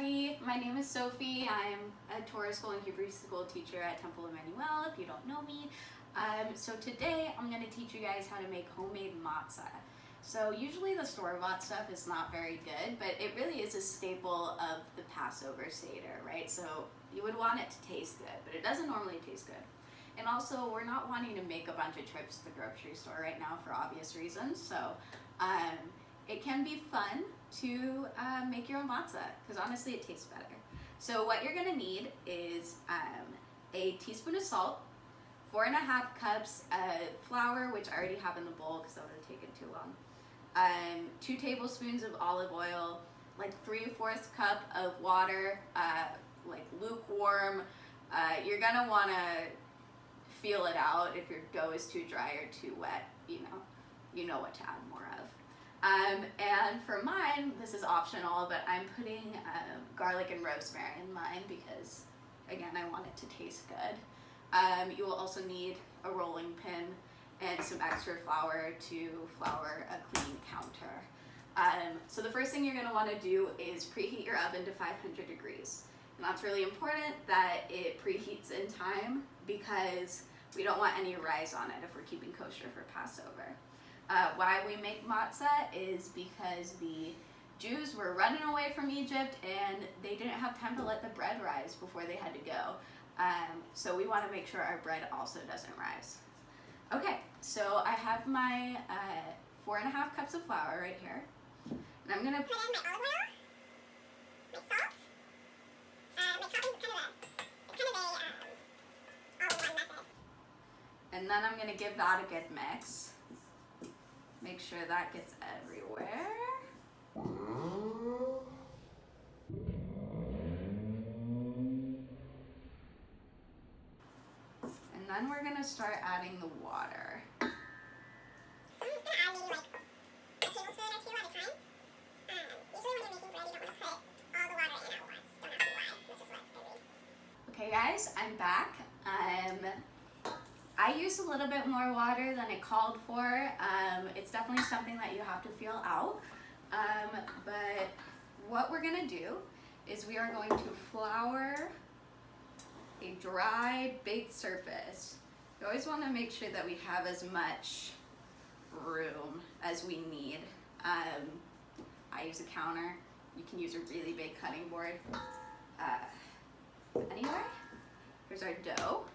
everybody. My name is Sophie. I'm a Torah school and Hebrew school teacher at Temple Emanu-El, if you don't know me. So today I'm going to teach you guys how to make homemade matzah. So usually the store-bought stuff is not very good, but it really is a staple of the Passover Seder, right? So you would want it to taste good, but it doesn't normally taste good. And also, we're not wanting to make a bunch of trips to the grocery store right now for obvious reasons. So it can be fun to make your own matzah, because honestly it tastes better. So what you're gonna need is a teaspoon of salt, 4.5 cups of flour, which I already have in the bowl because that would have taken too long, 2 tablespoons of olive oil, like 3/4 cup of water, like lukewarm. You're gonna wanna feel it out. If your dough is too dry or too wet, you know what to add more of. And for mine, this is optional, but I'm putting garlic and rosemary in mine because, again, I want it to taste good. You will also need a rolling pin and some extra flour to flour a clean counter. So the first thing you're going to want to do is preheat your oven to 500 degrees. And that's really important that it preheats in time because we don't want any rise on it if we're keeping kosher for Passover. Why we make matzah is because the Jews were running away from Egypt and they didn't have time to let the bread rise before they had to go. So we want to make sure our bread also doesn't rise. Okay, so I have my 4.5 cups of flour right here. And I'm going to put in my olive oil, my salt. My topping is kind of a all-in-one method. And then I'm going to give that a good mix. Make sure that gets everywhere. And then we're gonna start adding the water. I'm just gonna add maybe like a tablespoon or 2 at a time. Usually when you're making bread, you don't want to put all the water in at once. Don't ask me why. This is what I read. Okay guys, I'm back. I used a little bit more water than it called for. It's definitely something that you have to feel out. But what we're gonna do is we are going to flour a dry baked surface. You always want to make sure that we have as much room as we need. I use a counter. You can use a really big cutting board. Anyway, here's our dough.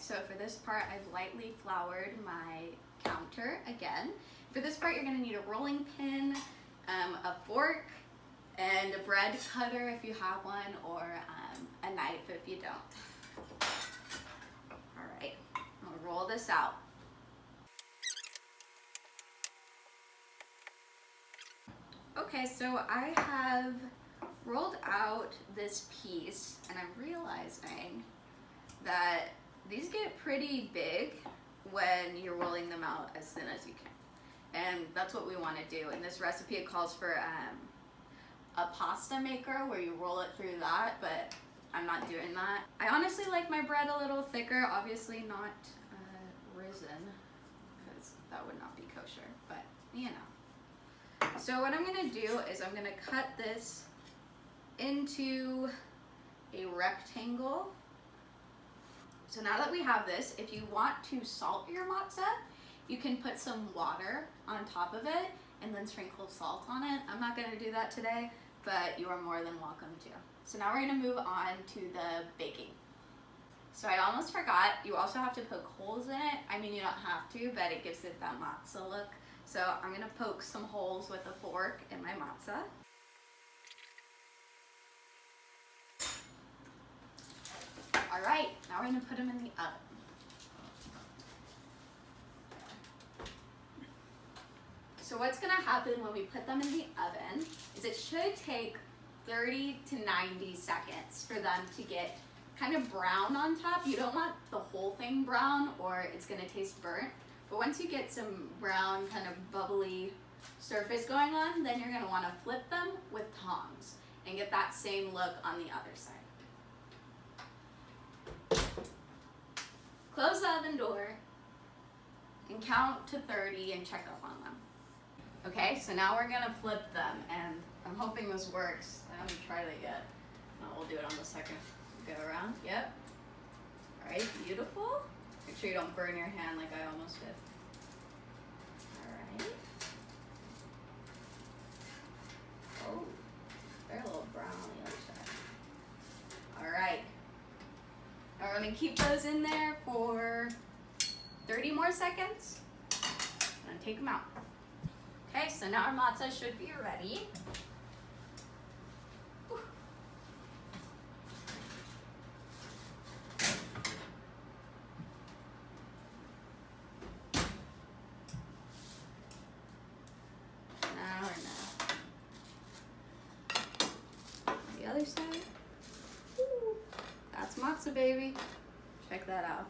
So for this part, I've lightly floured my counter again. For this part, you're going to need a rolling pin, a fork, and a bread cutter if you have one, or a knife if you don't. All right, I'll roll this out. Okay, so I have rolled out this piece, and I'm realizing that these get pretty big when you're rolling them out as thin as you can. And that's what we want to do. In this recipe, it calls for a pasta maker where you roll it through that, but I'm not doing that. I honestly like my bread a little thicker, obviously not risen, because that would not be kosher, but you know. So what I'm going to do is I'm going to cut this into a rectangle. So now that we have this, if you want to salt your matzah, you can put some water on top of it and then sprinkle salt on it. I'm not going to do that today, but you are more than welcome to. So now we're going to move on to the baking. So I almost forgot, you also have to poke holes in it. I mean, you don't have to, but it gives it that matzah look. So I'm going to poke some holes with a fork in my matzah. All right, now we're going to put them in the oven. So what's going to happen when we put them in the oven is it should take 30 to 90 seconds for them to get kind of brown on top. You don't want the whole thing brown or it's going to taste burnt. But once you get some brown, kind of bubbly surface going on, then you're gonna wanna flip them with tongs and get that same look on the other side. Close the oven door and count to 30 and check up on them. Okay, so now we're gonna flip them, and I'm hoping this works. I haven't tried it yet. No, we'll do it on the second go around. Yep. All right, beautiful. Make sure you don't burn your hand like I almost did. All right. Oh, they're a little brown on the other side. All right. Now we're gonna keep those in there for 30 more seconds and take them out. Okay, so now our matzah should be ready. Now the other side. Ooh, that's matzah, baby. Check that out.